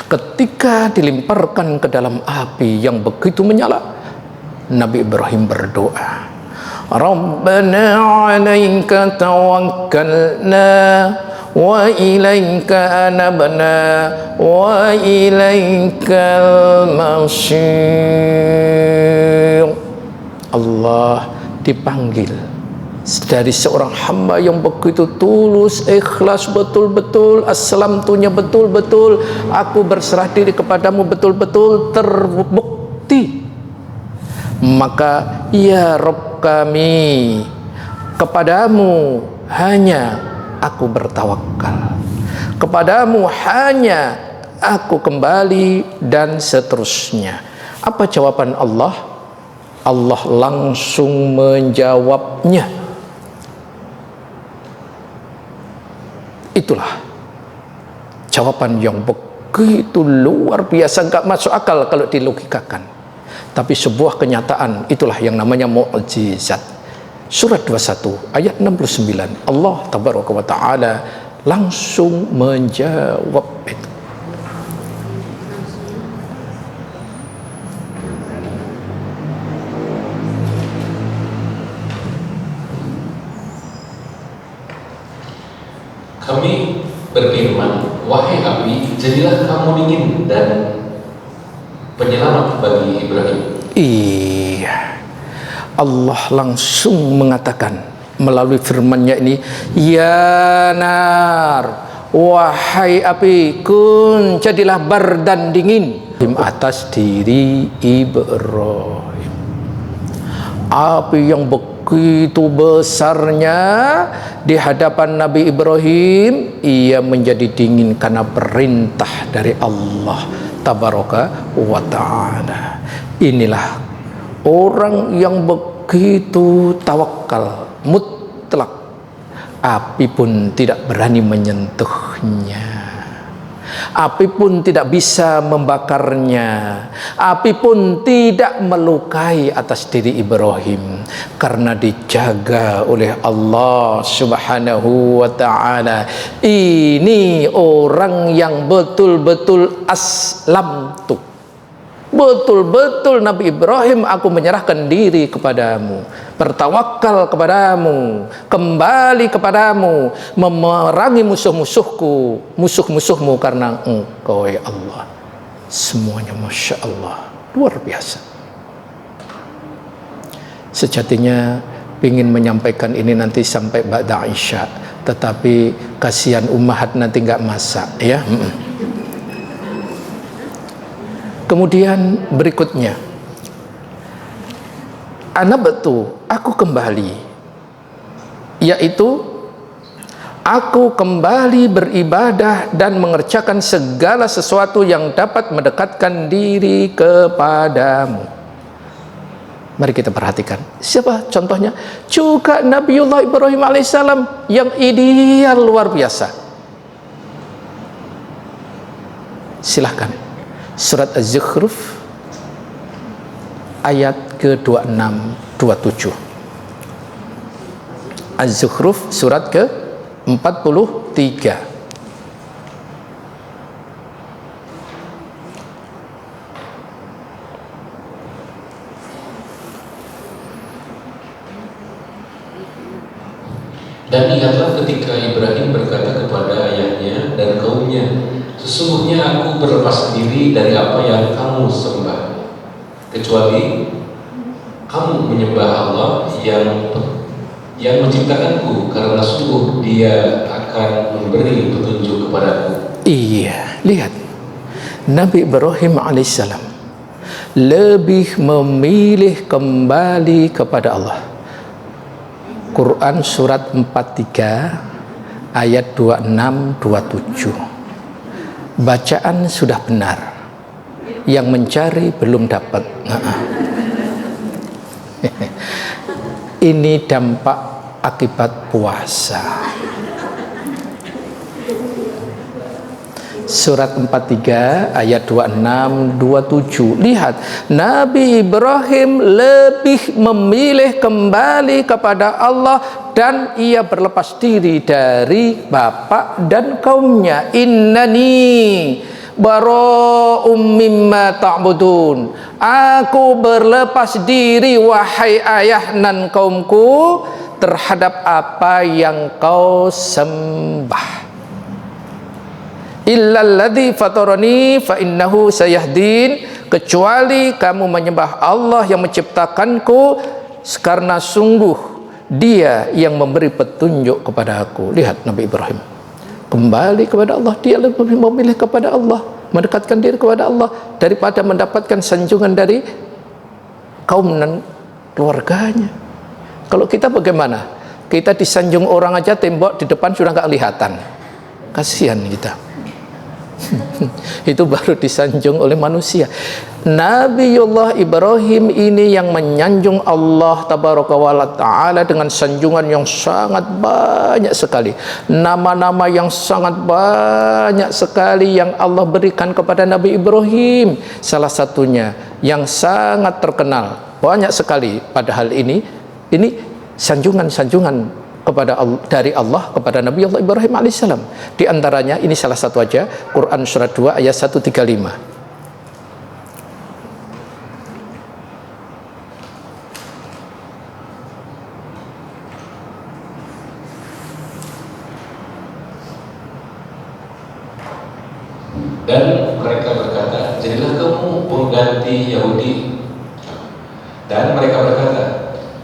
Ketika dilemparkan ke dalam api yang begitu menyala, Nabi Ibrahim berdoa, Rabbana 'alaika tawakkalna wa ilaika anabna wa ilaikal masir. Allah dipanggil dari seorang hamba yang begitu tulus, ikhlas betul-betul, aslamtunya betul-betul, aku berserah diri kepadamu betul-betul, terbukti. Maka ya Rabb kami, kepadamu hanya aku bertawakal, kepadamu hanya aku kembali, dan seterusnya. Apa jawaban Allah? Allah langsung menjawabnya. Itulah jawaban yang begitu luar biasa, gak masuk akal kalau dilogikakan, tapi sebuah kenyataan. Itulah yang namanya mukjizat. Surat 21 ayat 69, Allah tabaraka wa ta'ala langsung menjawab itu. Kami berfirman, wahai api, jadilah kamu dingin dan penyelamat bagi Ibrahim. Iya, Allah langsung mengatakan melalui firman-Nya ini, ya nar, wahai api, kun, jadilah bardan dingin di atas diri Ibrahim. Api yang begitu besarnya di hadapan Nabi Ibrahim, ia menjadi dingin karena perintah dari Allah tabaraka wa ta'ala. Inilah orang yang begitu tawakal mutlak, api pun tidak berani menyentuhnya, api pun tidak bisa membakarnya, api pun tidak melukai atas diri Ibrahim, karena dijaga oleh Allah subhanahu wa ta'ala. Ini orang yang betul-betul aslamtu, betul-betul Nabi Ibrahim, aku menyerahkan diri kepadamu, bertawakal kepadamu, kembali kepadamu, memerangi musuh-musuhku, musuh-musuhmu, karena engkau ya Allah. Semuanya Masya Allah, luar biasa. Sejatinya ingin menyampaikan ini nanti sampai ba'da Isya, tetapi kasihan ummahat nanti nggak masak ya. Kemudian berikutnya, anabtu, aku kembali, yaitu aku kembali beribadah dan mengerjakan segala sesuatu yang dapat mendekatkan diri kepadamu. Mari kita perhatikan, siapa contohnya? Juga Nabiullah Ibrahim alaihissalam yang ideal luar biasa. Silahkan Surat Az-Zukhruf ayat ke-26-27. Az-Zukhruf surat ke-43. Dan ingatlah ketika Ibrahim berkata kepada ayahnya dan kaumnya, sesungguhnya aku berlepas diri dari apa yang kamu sembah, kecuali kamu menyembah Allah yang menciptakanku, karena sungguh Dia akan memberi petunjuk kepadaku. Iya, lihat, Nabi Ibrahim alaihissalam lebih memilih kembali kepada Allah. Quran surat 43 ayat 26-27. Bacaan sudah benar, yang mencari belum dapat. Ini dampak akibat puasa. Surat 43 ayat 26-27. Lihat, Nabi Ibrahim lebih memilih kembali kepada Allah dan ia berlepas diri dari bapak dan kaumnya. Innani bara'um mimma ta'budun. Aku berlepas diri wahai ayah dan kaumku terhadap apa yang kau sembah. Illalladzi fatarani fa innahu sayahdin, kecuali kamu menyembah Allah yang menciptakanku, karena sungguh Dia yang memberi petunjuk kepada aku. Lihat Nabi Ibrahim kembali kepada Allah, dia lebih memilih kepada Allah, mendekatkan diri kepada Allah daripada mendapatkan sanjungan dari kaum dan keluarganya. Kalau kita bagaimana? Kita disanjung orang aja, tembok di depan sudah nggak kelihatan, kasihan kita. Itu baru disanjung oleh manusia. Nabiullah Ibrahim ini yang menyanjung Allah tabaraka wa ta'ala dengan sanjungan yang sangat banyak sekali, nama-nama yang sangat banyak sekali yang Allah berikan kepada Nabi Ibrahim. Salah satunya yang sangat terkenal, banyak sekali padahal ini sanjungan-sanjungan kepada Allah, dari Allah kepada Nabi Allah Ibrahim alaihissalam. Di antaranya ini salah satu aja, Quran surat 2 ayat 135. Dan mereka berkata, jadilah kamu pengganti Yahudi. Dan mereka berkata,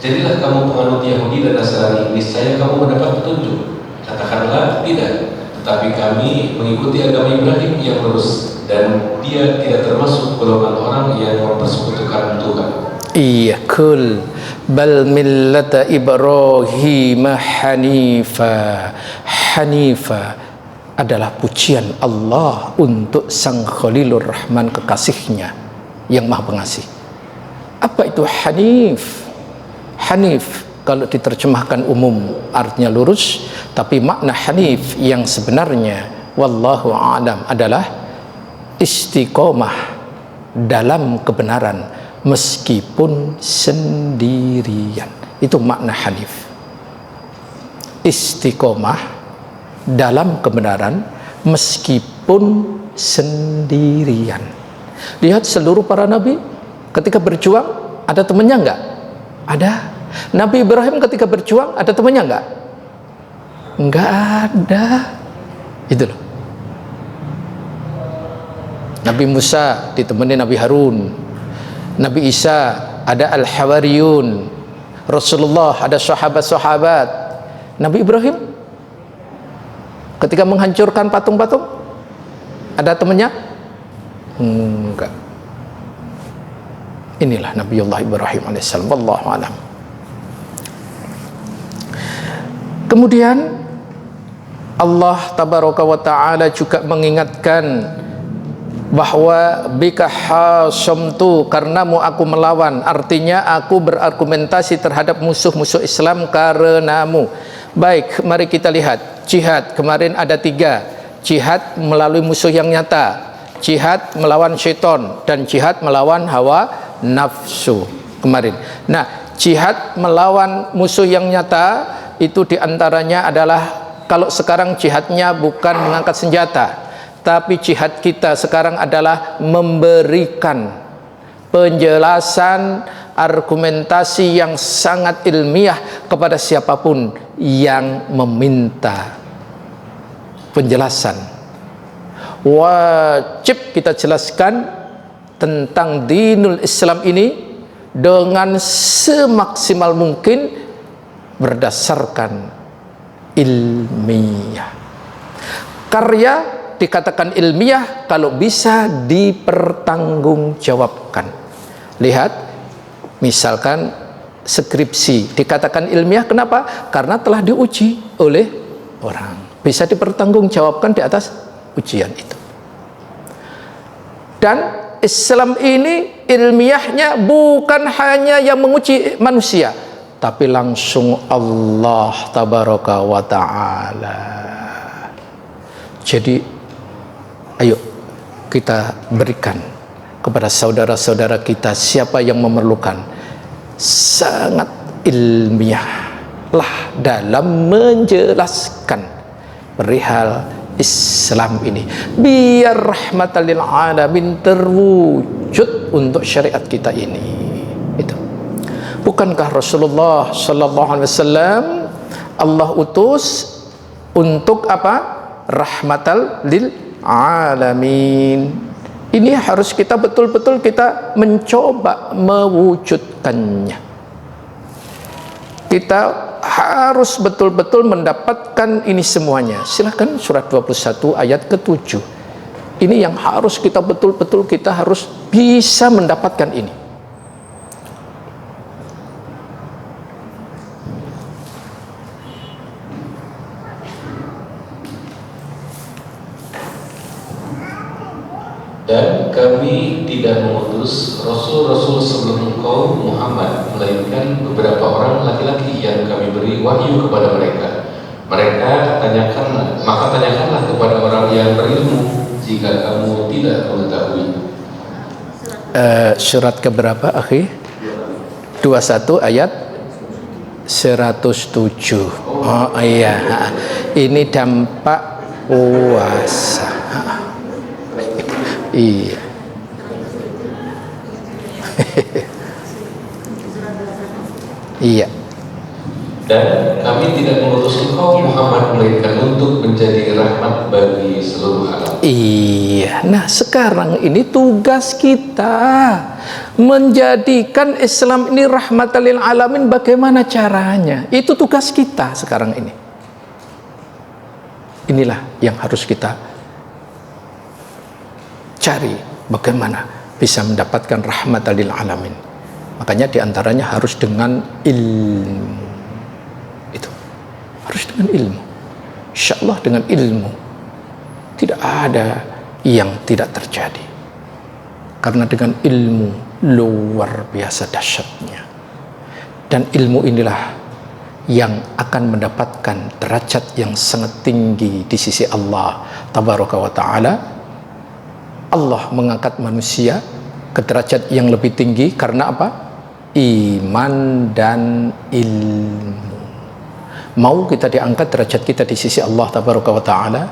jadilah kamu penganut Yahudi dan Nasrani, niscaya kamu mendapat petunjuk. Katakanlah, tidak, tetapi kami mengikuti agama Ibrahim yang lurus, dan dia tidak termasuk golongan orang yang mempersekutukan Tuhan. Iya, kul bal millata Ibrahim hanifa. Hanifa adalah pujian Allah untuk Sang Khalilur Rahman, kekasihnya yang Maha Pengasih. Apa itu Hanif? Hanif kalau diterjemahkan umum artinya lurus, tapi makna Hanif yang sebenarnya wallahu a'lam adalah istiqomah dalam kebenaran meskipun sendirian. Itu makna Hanif. Istiqomah dalam kebenaran meskipun sendirian. Lihat seluruh para nabi ketika berjuang ada temannya enggak? Ada. Nabi Ibrahim ketika berjuang ada temannya enggak? Enggak ada. Itu loh. Nabi Musa ditemani Nabi Harun, Nabi Isa ada Al-Hawariyun, Rasulullah ada sahabat-sahabat. Nabi Ibrahim ketika menghancurkan patung-patung ada temannya? Enggak. Inilah Nabiullah Ibrahim alaihissalam. Wallahu a'lam. Kemudian Allah tabaraka wa ta'ala juga mengingatkan bahwa bika hasamtu, karenamu aku melawan, artinya aku berargumentasi terhadap musuh-musuh Islam karenamu. Baik, mari kita lihat jihad. Kemarin ada 3, jihad melalui musuh yang nyata, jihad melawan syaitan, dan jihad melawan hawa nafsu kemarin. Nah, jihad melawan musuh yang nyata itu diantaranya adalah, kalau sekarang jihadnya bukan mengangkat senjata, tapi jihad kita sekarang adalah memberikan penjelasan, argumentasi yang sangat ilmiah kepada siapapun yang meminta penjelasan. Wajib kita jelaskan tentang dinul Islam ini dengan semaksimal mungkin berdasarkan ilmiah. Karya dikatakan ilmiah kalau bisa dipertanggungjawabkan. Lihat, misalkan skripsi dikatakan ilmiah, kenapa? Karena telah diuji oleh orang, bisa dipertanggungjawabkan di atas ujian itu. Dan Islam ini ilmiahnya bukan hanya yang menguji manusia, tapi langsung Allah tabaraka wa ta'ala. Jadi ayo kita berikan kepada saudara-saudara kita, siapa yang memerlukan, sangat ilmiah lah dalam menjelaskan perihal Islam ini, biar rahmatan lil alamin terwujud untuk syariat kita ini. Itu. Bukankah Rasulullah sallallahu alaihi wasallam Allah utus untuk apa? Rahmatan lil alamin. Ini harus kita betul-betul kita mencoba mewujudkannya. Kita harus betul-betul mendapatkan ini semuanya. Silakan surat 21 ayat ke-7. Ini yang harus kita betul-betul kita harus bisa mendapatkan ini. Dan kami tidak mengutus Rasul-Rasul sebelum engkau Muhammad, melainkan beberapa orang laki-laki yang kami beri wahyu kepada mereka. Maka tanyakanlah kepada orang yang berilmu jika kamu tidak mengetahui. Surat keberapa, akhi? 21 ayat 107. Oh iya, ini dampak puasa. Iya. Iya. Dan kami tidak mengutus engkau Muhammad melainkan untuk menjadi rahmat bagi seluruh alam. Iya. Nah, sekarang ini tugas kita menjadikan Islam ini rahmatan lil alamin. Bagaimana caranya? Itu tugas kita sekarang ini. Inilah yang harus kita cari, bagaimana bisa mendapatkan rahmatan lil alamin. Makanya diantaranya harus dengan ilmu. Itu harus dengan ilmu. Insyaallah dengan ilmu tidak ada yang tidak terjadi. Karena dengan ilmu luar biasa dahsyatnya. Dan ilmu inilah yang akan mendapatkan derajat yang sangat tinggi di sisi Allah tabaraka wa taala. Allah mengangkat manusia ke derajat yang lebih tinggi karena apa? Iman dan ilmu. Mau kita diangkat derajat kita di sisi Allah tabaraka wa taala,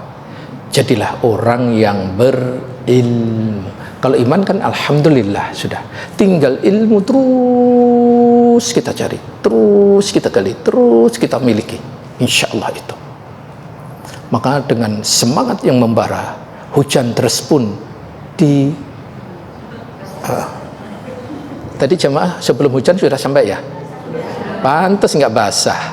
jadilah orang yang berilmu. Kalau iman kan alhamdulillah sudah. Tinggal ilmu terus kita cari, terus kita gali, terus kita miliki. Insyaallah itu. Maka dengan semangat yang membara, hujan deras pun tadi jemaah sebelum hujan sudah sampai ya, pantas nggak basah.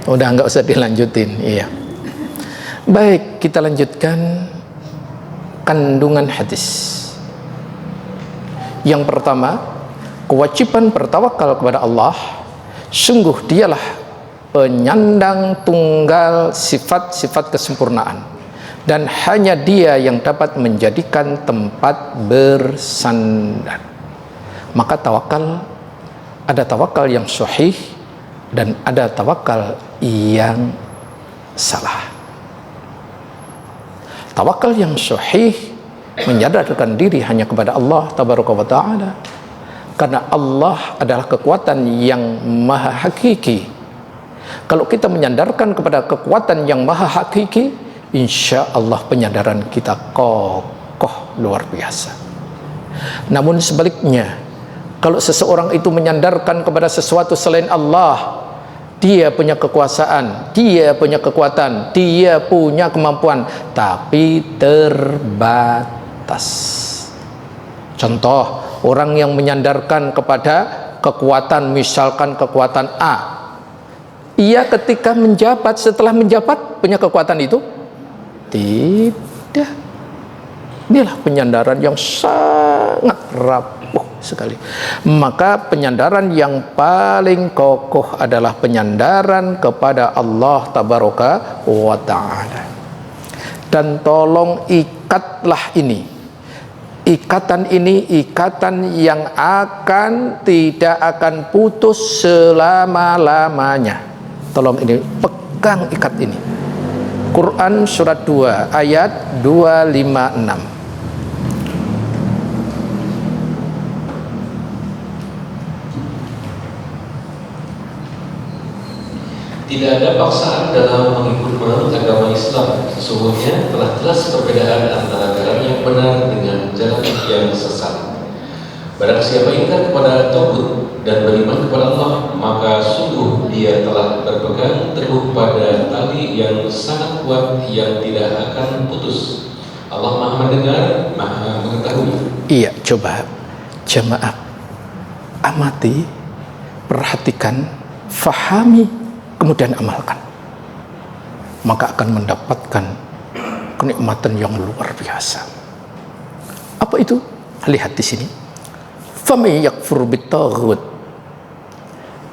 Udah nggak usah dilanjutin. Iya, baik, kita lanjutkan kandungan hadis. Yang pertama, kewajiban bertawakal kepada Allah. Sungguh dialah penyandang tunggal sifat-sifat kesempurnaan, dan hanya dia yang dapat menjadikan tempat bersandar. Maka tawakal, ada tawakal yang sahih dan ada tawakal yang salah. Tawakal yang sahih menyadarkan diri hanya kepada Allah tabaraka wa taala, karena Allah adalah kekuatan yang maha hakiki. Kalau kita menyandarkan kepada kekuatan yang maha hakiki, insya Allah penyadaran kita kokoh luar biasa. Namun sebaliknya, kalau seseorang itu menyandarkan kepada sesuatu selain Allah, dia punya kekuasaan, dia punya kekuatan, dia punya kemampuan, tapi terbatas. Contoh, orang yang menyandarkan kepada kekuatan, misalkan kekuatan A, ia ketika menjabat, setelah menjabat punya kekuatan itu? Tidak. Inilah penyandaran yang sangat rapuh sekali. Maka penyandaran yang paling kokoh adalah penyandaran kepada Allah tabaraka wa ta'ala. Dan tolong ikatlah ini. Ikatan ini ikatan yang tidak akan putus selama-lamanya. Tolong ini, pegang ikat ini. Quran surat 2 ayat 256. Tidak ada paksaan dalam menganut agama Islam. Sesungguhnya telah jelas perbedaan antara jalan yang benar dengan jalan yang sesat. Barang siapa ingkar kepada Tauhid dan beriman kepada Allah, maka sungguh dia telah berpegang teguh pada tali yang sangat kuat yang tidak akan putus. Allah Maha Mendengar, Maha Mengetahui. Iya, coba jemaah amati, perhatikan, fahami, kemudian amalkan, maka akan mendapatkan kenikmatan yang luar biasa. Apa itu? Lihat di sini. Faman yakfur bitaghut,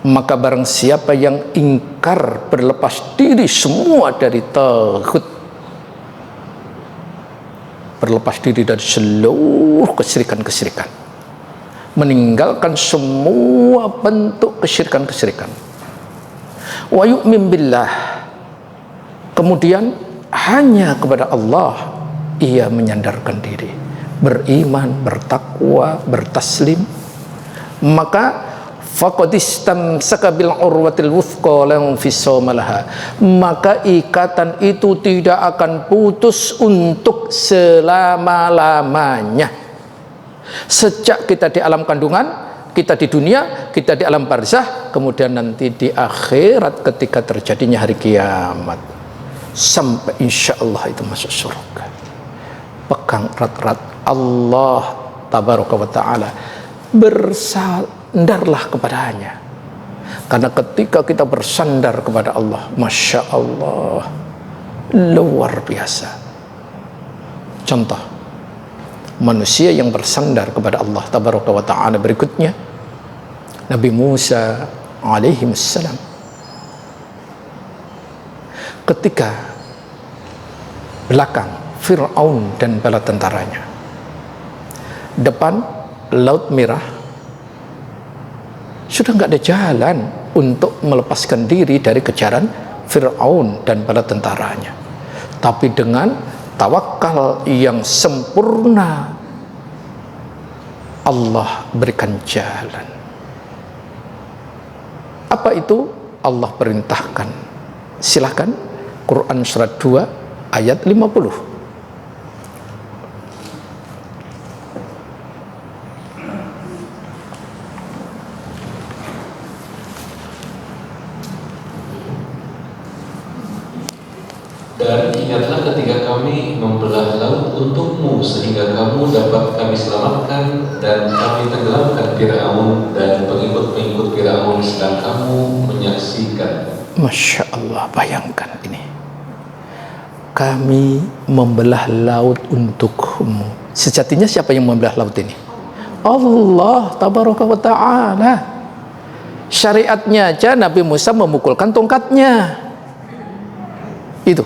maka barang siapa yang ingkar, berlepas diri semua dari taghut, berlepas diri dari seluruh kesyirikan-kesyirikan, meninggalkan semua bentuk kesyirikan-kesyirikan, wa yu'min billah, kemudian hanya kepada Allah ia menyandarkan diri, beriman, bertakwa, bertaslim, maka faqad istamsaka bil urwatil wuthqa la infisama laha, maka ikatan itu tidak akan putus untuk selama-lamanya. Sejak kita di alam kandungan, kita di dunia, kita di alam barzah, kemudian nanti di akhirat ketika terjadinya hari kiamat, sampai insya Allah itu masuk surga. Pegang erat-erat Allah tabaraka wa ta'ala, bersandarlah kepadanya, karena ketika kita bersandar kepada Allah, masya Allah, luar biasa. Contoh manusia yang bersandar kepada Allah tabaraka wa ta'ala berikutnya, Nabi Musa alaihi wassalam, ketika belakang Fir'aun dan bala tentaranya, depan Laut Merah, sudah nggak ada jalan untuk melepaskan diri dari kejaran Fir'aun dan bala tentaranya. Tapi dengan tawakal yang sempurna, Allah berikan jalan. Apa itu? Allah perintahkan. Silahkan, Quran surat 2 ayat 50. Dan ingatlah ketika kami membelah laut untukmu sehingga kamu dapat kami selamatkan, dan kami tenggelamkan Fir'aun dan pengikut-pengikut Fir'aun sedang kamu menyaksikan. Masya Allah, bayangkan ini. Kami membelah laut untukmu. Sejatinya siapa yang membelah laut ini? Allah tabaraka wa ta'ala. Syariatnya aja Nabi Musa memukulkan tongkatnya. Itu.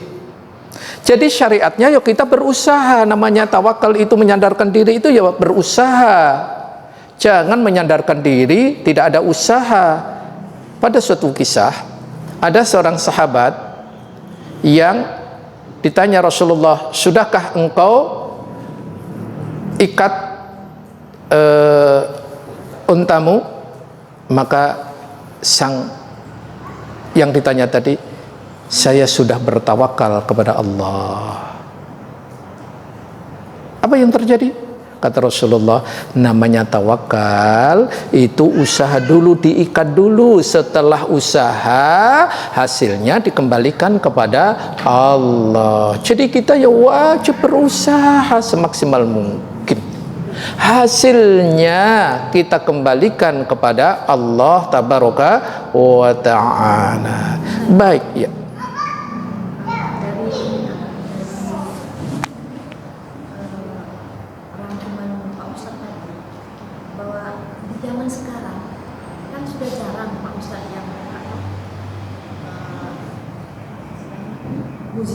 Jadi syariatnya ya kita berusaha, namanya tawakal itu menyandarkan diri itu ya berusaha. Jangan menyandarkan diri tidak ada usaha. Pada suatu kisah, ada seorang sahabat yang ditanya Rasulullah, sudahkah engkau ikat untamu? Maka sang yang ditanya tadi, saya sudah bertawakal kepada Allah. Apa yang terjadi? Kata Rasulullah, namanya tawakal itu usaha dulu, diikat dulu, setelah usaha hasilnya dikembalikan kepada Allah. Jadi kita ya wajib berusaha semaksimal mungkin, hasilnya kita kembalikan kepada Allah tabaraka wa ta'ala. Baik ya.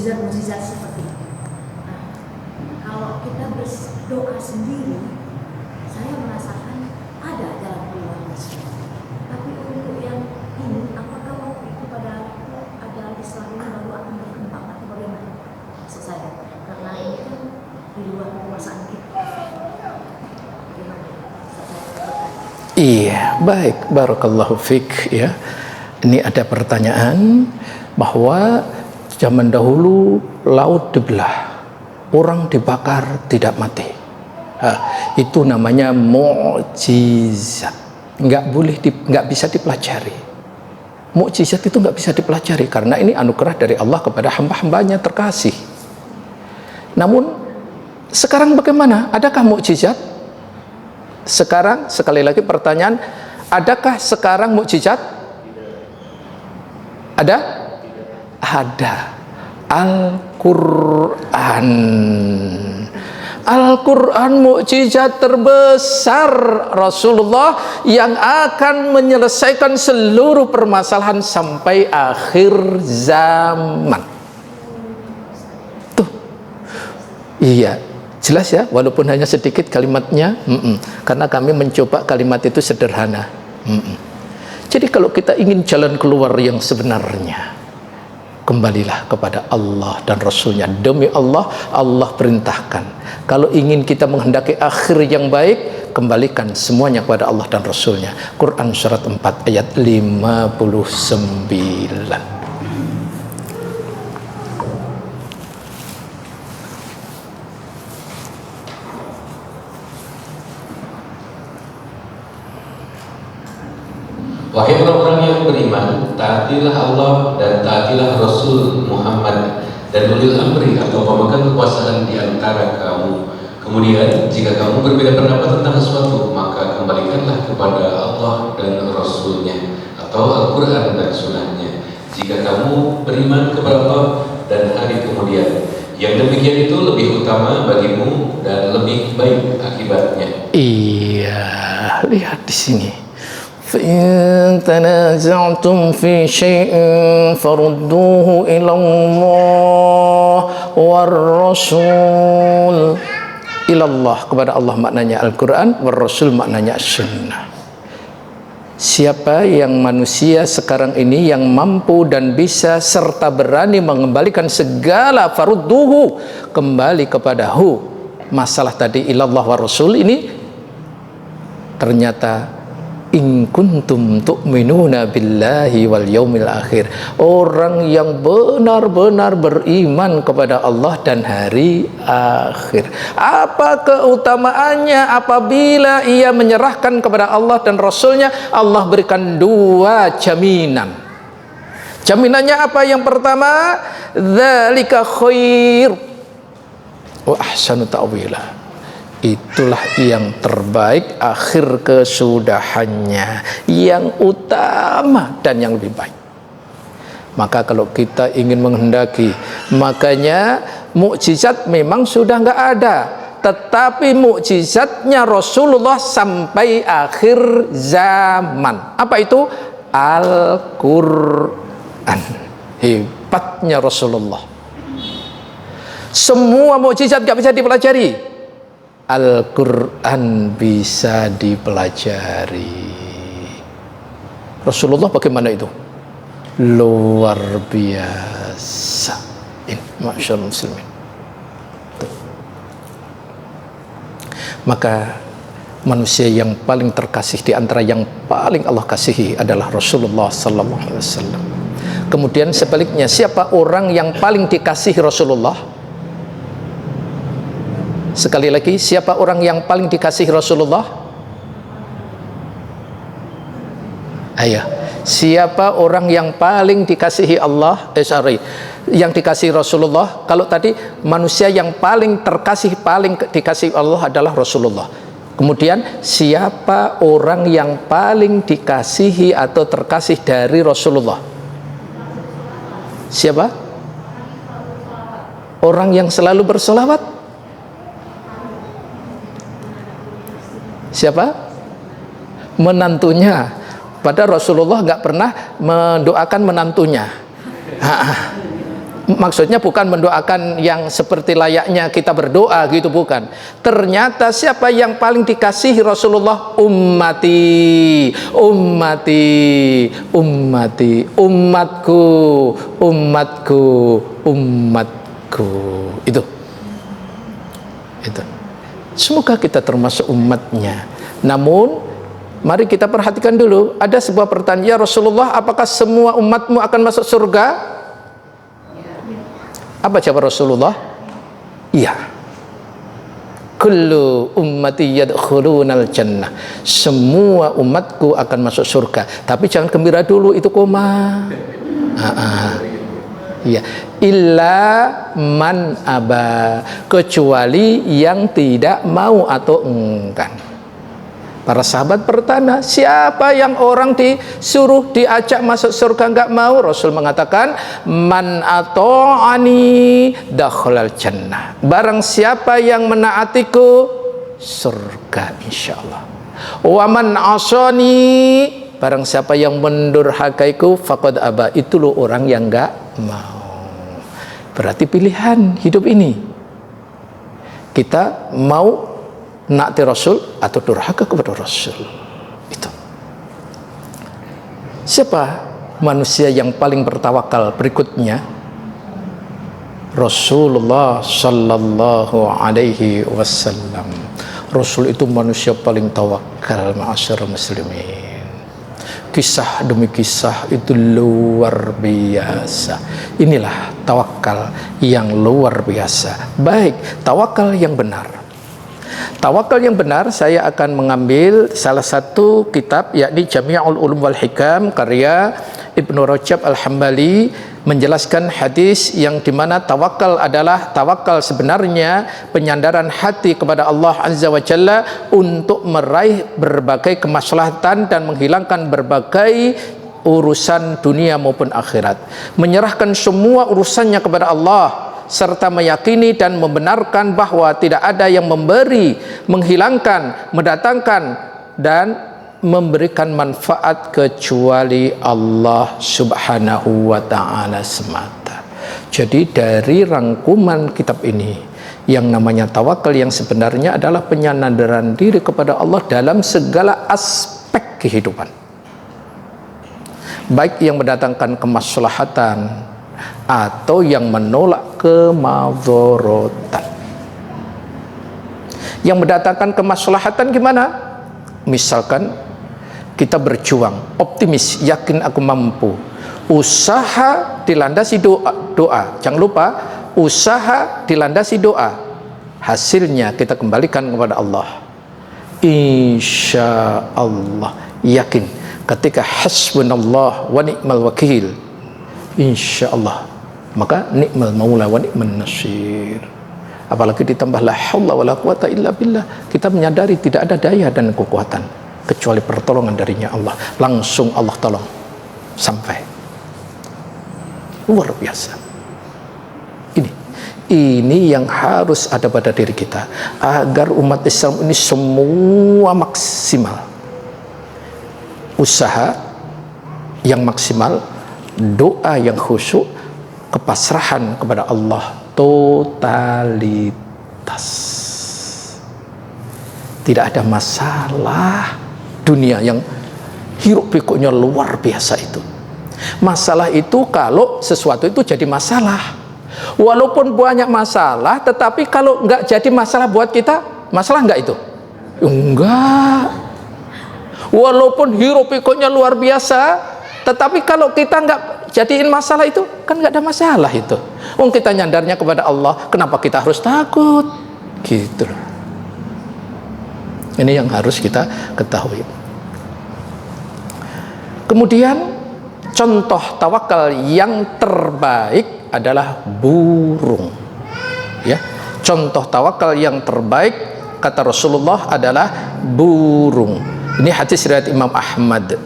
Mukjizat seperti itu. Nah, kalau kita berdoa sendiri, saya merasakan ada jalan keluarnya. Tapi untuk yang ini, apakah waktu itu pada ada Islam ini baru akan berkembang atau bagaimana? Maksud saya, karena ini kan di luar kekuasaan kita. Bagaimana? Iya, baik, barakallahu fik ya. Ini ada pertanyaan bahwa zaman dahulu laut dibelah, orang dibakar tidak mati. Itu namanya mukjizat. Nggak bisa dipelajari. Mukjizat itu nggak bisa dipelajari karena ini anugerah dari Allah kepada hamba-hambanya terkasih. Namun sekarang bagaimana? Adakah mukjizat? Sekarang sekali lagi pertanyaan, adakah sekarang mukjizat? Ada? Ada. Al-Quran. Al-Quran mukjizat terbesar Rasulullah yang akan menyelesaikan seluruh permasalahan sampai akhir zaman. Tuh. Iya, jelas ya, walaupun hanya sedikit kalimatnya, karena kami mencoba kalimat itu sederhana. Jadi kalau kita ingin jalan keluar yang sebenarnya, kembalilah kepada Allah dan Rasulnya. Demi Allah, Allah perintahkan. Kalau ingin kita menghendaki akhir yang baik, kembalikan semuanya kepada Allah dan Rasulnya. Quran surat 4 ayat 59. Wahai orang-orang yang beriman, taatilah Allah dan taatilah Rasul Muhammad dan ulil amri atau pemegang kekuasaan di antara kamu. Kemudian, jika kamu berbeda pendapat tentang sesuatu, maka kembalikanlah kepada Allah dan Rasulnya atau Al-Quran dan Sunnahnya. Jika kamu beriman kepada Allah dan hari kemudian, yang demikian itu lebih utama bagimu dan lebih baik akibatnya. Iya, lihat di sini. فَإِن تَنَازَعْتُمْ فِي شَيْءٍ فَرُدُّوهُ إِلَى اللَّهِ وَالرَّسُولِ. Ilallah, kepada Allah maknanya Al-Quran, war-Rasul maknanya Sunnah. Siapa yang manusia sekarang ini yang mampu dan bisa serta berani mengembalikan segala farudduhu, kembali kepada masalah tadi ilallah war-Rasul ini, ternyata in kuntum tu'minuna billahi wal yaumil akhir, orang yang benar-benar beriman kepada Allah dan hari akhir. Apa keutamaannya apabila ia menyerahkan kepada Allah dan Rasulnya? Allah berikan dua jaminan. Jaminannya apa? Yang pertama, dzalika khair wa ahsanu ta'wila. Itulah yang terbaik akhir kesudahannya, yang utama dan yang lebih baik. Maka kalau kita ingin menghendaki, makanya mukjizat memang sudah nggak ada, tetapi mukjizatnya Rasulullah sampai akhir zaman. Apa itu? Al-Quran. Hebatnya Rasulullah. Semua mukjizat nggak bisa dipelajari, Al-Quran bisa dipelajari. Rasulullah bagaimana itu? Luar biasa. Masyaallah muslimin. Maka manusia yang paling terkasih di antara yang paling Allah kasihi adalah Rasulullah sallallahu alaihi wasallam. Kemudian sebaliknya, siapa orang yang paling dikasihi Rasulullah? Sekali lagi, siapa orang yang paling dikasihi Rasulullah? Ayo, siapa orang yang paling dikasihi Allah? Yang dikasihi Rasulullah. Kalau tadi manusia yang paling terkasih, paling dikasihi Allah adalah Rasulullah. Kemudian siapa orang yang paling dikasihi atau terkasih dari Rasulullah? Siapa? Orang yang selalu berselawat. Siapa? Menantunya. Padahal Rasulullah nggak pernah mendoakan menantunya. Maksudnya bukan mendoakan yang seperti layaknya kita berdoa gitu, bukan. Ternyata siapa yang paling dikasihi Rasulullah? Ummati, ummati, ummati, umatku, umatku, umatku. Itu. Semoga kita termasuk umatnya. Namun Mari kita perhatikan dulu. Ada sebuah pertanyaan, ya Rasulullah, apakah semua umatmu akan masuk surga? Apa jawab Rasulullah? Iya. Kullu ummati yadkhulunal jannah. Semua umatku akan masuk surga. Tapi jangan gembira dulu, itu koma. Ya, illa man aba, kecuali yang tidak mau atau enggan. Para sahabat bertanya, siapa yang orang disuruh diajak masuk surga enggak mau? Rasul mengatakan, man ata'ani dakhalal jannah. Barang siapa yang menaatiku, surga insyaallah. Wa man asani, barang siapa yang mendurhakaiku, faqad aba, itu loh orang yang enggak mau. Berarti pilihan hidup ini, kita mau naati Rasul atau durhaka kepada Rasul. Itu. Siapa manusia yang paling bertawakal berikutnya? Rasulullah sallallahu alaihi wasallam. Rasul itu manusia paling tawakal, ma'asyiral muslimin. Kisah demi kisah itu luar biasa. Inilah tawakal yang luar biasa. Baik, tawakal yang benar. Tawakal yang benar, saya akan mengambil salah satu kitab, yakni Jami'ul Ulum wal Hikam karya Ibnu Rajab Al-Hambali, menjelaskan hadis yang dimana tawakal adalah, tawakal sebenarnya penyandaran hati kepada Allah Azza wa Jalla untuk meraih berbagai kemaslahatan dan menghilangkan berbagai urusan dunia maupun akhirat, menyerahkan semua urusannya kepada Allah, serta meyakini dan membenarkan bahwa tidak ada yang memberi, menghilangkan, mendatangkan dan memberikan manfaat kecuali Allah Subhanahu wa ta'ala semata. Jadi dari rangkuman kitab ini, yang namanya tawakal yang sebenarnya adalah penyandaran diri kepada Allah dalam segala aspek kehidupan, baik yang mendatangkan kemaslahatan atau yang menolak kemadharatan. Yang mendatangkan kemaslahatan gimana? Misalkan kita berjuang, optimis, yakin aku mampu. Usaha dilandasi doa. Jangan lupa, usaha dilandasi doa. Hasilnya kita kembalikan kepada Allah. Insya Allah, yakin. Ketika hasbunallah wa ni'mal wakil, insya Allah, maka ni'mal maula wa ni'man nasir. Apalagi ditambah la haula wala quwata illa billah, kita menyadari tidak ada daya dan kekuatan kecuali pertolongan darinya Allah. Langsung Allah tolong sampai. Luar biasa. Ini yang harus ada pada diri kita agar umat Islam ini semua maksimal. Usaha yang maksimal, doa yang khusyuk, kepasrahan kepada Allah totalitas. Tidak ada masalah dunia yang hiruk pikuknya luar biasa itu. Masalah itu kalau sesuatu itu jadi masalah. Walaupun banyak masalah, tetapi kalau nggak jadi masalah buat kita, masalah nggak itu? Enggak. Walaupun hiruk pikuknya luar biasa, tetapi kalau kita nggak jadiin masalah itu, kan nggak ada masalah itu. Kita nyandarnya kepada Allah, kenapa kita harus takut? Gitu loh. Ini yang harus kita ketahui. Kemudian contoh tawakal yang terbaik adalah burung. Ya, contoh tawakal yang terbaik kata Rasulullah adalah burung. Ini hadis riwayat Imam Ahmad.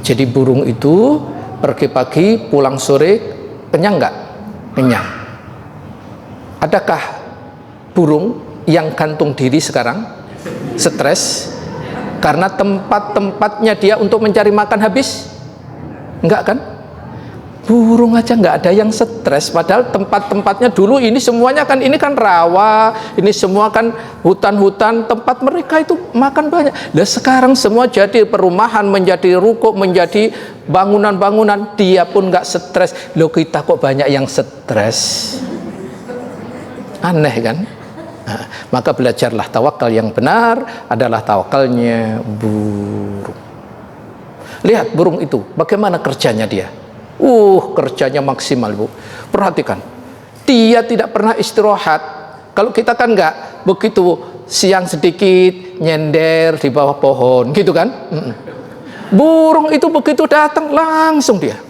Jadi burung itu pergi pagi, pulang sore, kenyang nggak? Kenyang. Adakah burung yang gantung diri sekarang stres karena tempat-tempatnya dia untuk mencari makan habis? Enggak kan? Burung aja nggak ada yang stres, padahal tempat-tempatnya dulu ini semuanya kan, ini kan rawa, ini semua kan hutan-hutan, tempat mereka itu makan banyak. Dan sekarang semua jadi perumahan, menjadi ruko, menjadi bangunan-bangunan, dia pun nggak stres. Loh, kita kok banyak yang stres? Aneh kan? Maka belajarlah tawakal yang benar adalah tawakalnya burung. Lihat burung itu, bagaimana kerjanya dia. Kerjanya maksimal, Bu. Perhatikan, dia tidak pernah istirahat. Kalau kita kan enggak, begitu siang sedikit nyender di bawah pohon, gitu kan? Burung itu begitu datang langsung dia.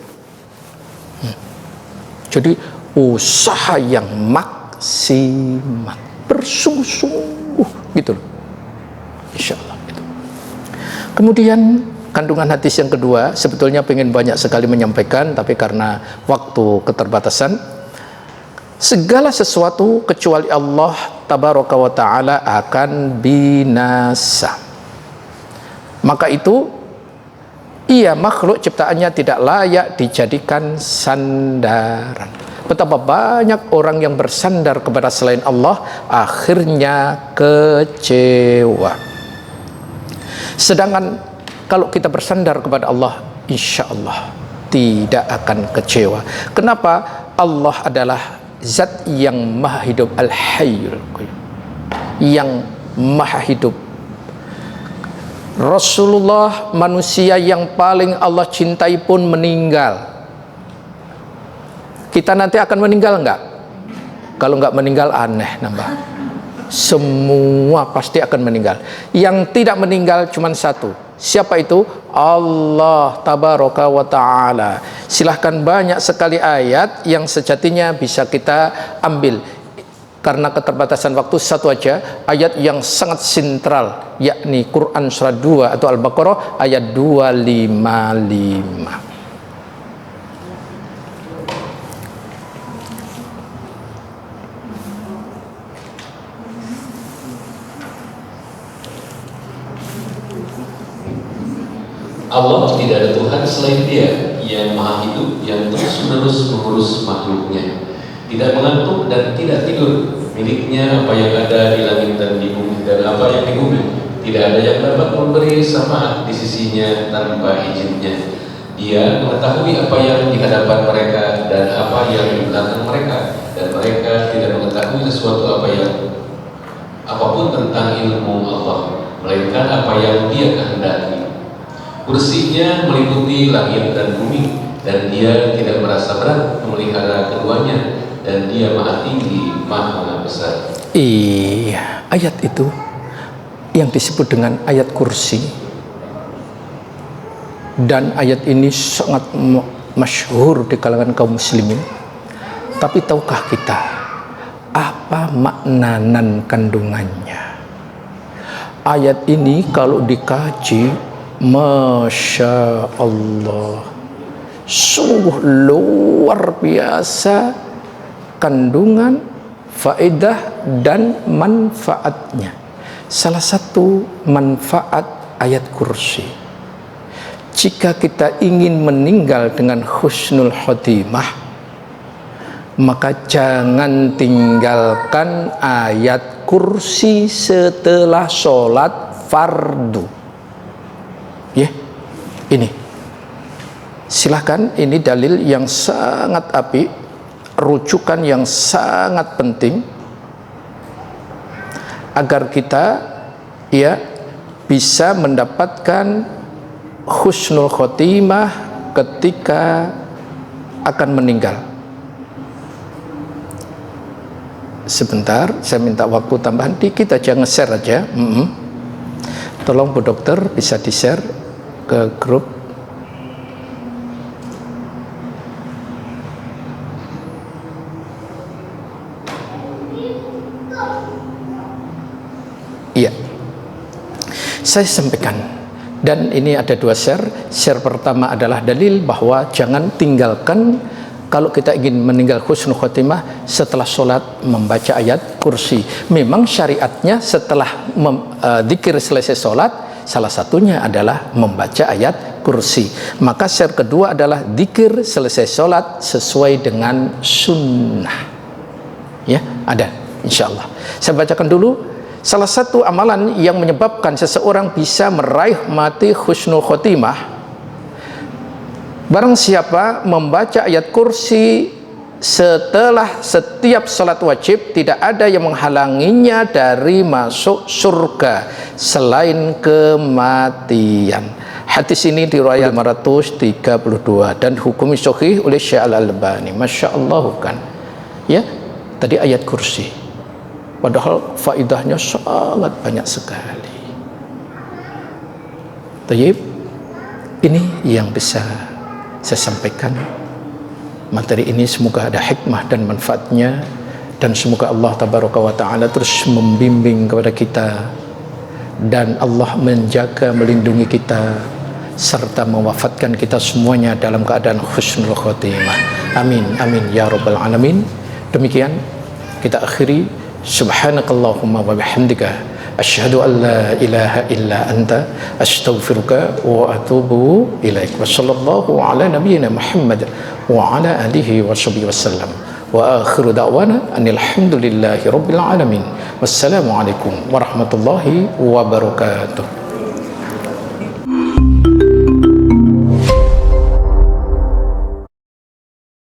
Jadi usaha yang maksimal, bersungguh-sungguh, gitu loh. Insya Allah. Gitu. Kemudian kandungan hadis yang kedua, sebetulnya pengen banyak sekali menyampaikan, tapi karena waktu keterbatasan. Segala sesuatu kecuali Allah tabaraka wa ta'ala akan binasa. Maka itu ia makhluk ciptaannya tidak layak dijadikan sandaran. Betapa banyak orang yang bersandar kepada selain Allah akhirnya kecewa. Sedangkan kalau kita bersandar kepada Allah, insya Allah tidak akan kecewa. Kenapa? Allah adalah Zat yang maha hidup, Al-Hayyul Qayyum, yang maha hidup. Rasulullah manusia yang paling Allah cintai pun meninggal. Kita nanti akan meninggal enggak? Kalau enggak meninggal aneh nambah. Semua pasti akan meninggal. Yang tidak meninggal cuma satu. Siapa itu? Allah tabaraka wa ta'ala. Silahkan, banyak sekali ayat yang sejatinya bisa kita ambil. Karena keterbatasan waktu, satu aja ayat yang sangat sentral, yakni Quran surah 2 atau Al-Baqarah ayat 255. Allah tidak ada Tuhan selain Dia yang maha hidup, yang terus-menerus mengurus makhluknya, tidak mengantuk dan tidak tidur. Miliknya apa yang ada di langit dan di bumi dan apa yang di bumi. Tidak ada yang dapat memberi syafaat di sisinya tanpa izinnya. Dia mengetahui apa yang di hadapan mereka dan apa yang di belakang mereka, dan mereka tidak mengetahui sesuatu apapun tentang ilmu Allah, melainkan apa yang Dia kehendaki. Kursinya meliputi langit dan bumi, dan Dia tidak merasa berat memelihara keduanya, dan Dia maha tinggi, maha besar. Iya, ayat itu yang disebut dengan ayat kursi, dan ayat ini sangat masyhur di kalangan kaum muslimin. Tapi tahukah kita apa makna dan kandungannya? Ayat ini kalau dikaji, Masya Allah, sungguh luar biasa kandungan, faedah dan manfaatnya. Salah satu manfaat ayat kursi, jika kita ingin meninggal dengan husnul khotimah, maka jangan tinggalkan ayat kursi setelah sholat fardu. Ya, ini silahkan, ini dalil yang sangat apik, rujukan yang sangat penting agar kita bisa mendapatkan husnul khotimah ketika akan meninggal. Sebentar, saya minta waktu tambahan dikit aja, nge-share aja. Tolong Bu Dokter bisa di-share ke grup. Iya, saya sampaikan, dan ini ada dua share. Share pertama adalah dalil bahwa jangan tinggalkan kalau kita ingin meninggal husnul khotimah setelah sholat membaca ayat kursi. Memang syariatnya setelah dzikir selesai sholat, salah satunya adalah membaca ayat kursi. Maka share kedua adalah dzikir selesai sholat sesuai dengan sunnah. Ya, ada, insya Allah. Saya bacakan dulu. Salah satu amalan yang menyebabkan seseorang bisa meraih mati husnul khotimah, barang siapa membaca ayat kursi setelah setiap salat wajib tidak ada yang menghalanginya dari masuk surga selain kematian. Hadis ini diriwayatkan 532 dan hukum sahih oleh Syekh Al-Albani. Masya Allah kan, ya, tadi ayat kursi, padahal faidahnya sangat banyak sekali. Tayyib, ini yang bisa saya sampaikan. Materi ini semoga ada hikmah dan manfaatnya, dan semoga Allah Tabaraka wa Ta'ala terus membimbing kepada kita, dan Allah menjaga melindungi kita serta mewafatkan kita semuanya dalam keadaan husnul khotimah. Amin amin ya rabbal alamin. Demikian kita akhiri. Subhanakallahumma wa bihamdika asyhadu an la ilaha illa anta astaghfiruka wa atubu ilaik. Wa sallallahu ala nabiyyina Muhammad wa ala alihi wa sahbihi wasallam. Wa akhiru da'wana anil hamdulillahi rabbil alamin. Wassalamu alaikum warahmatullahi wabarakatuh.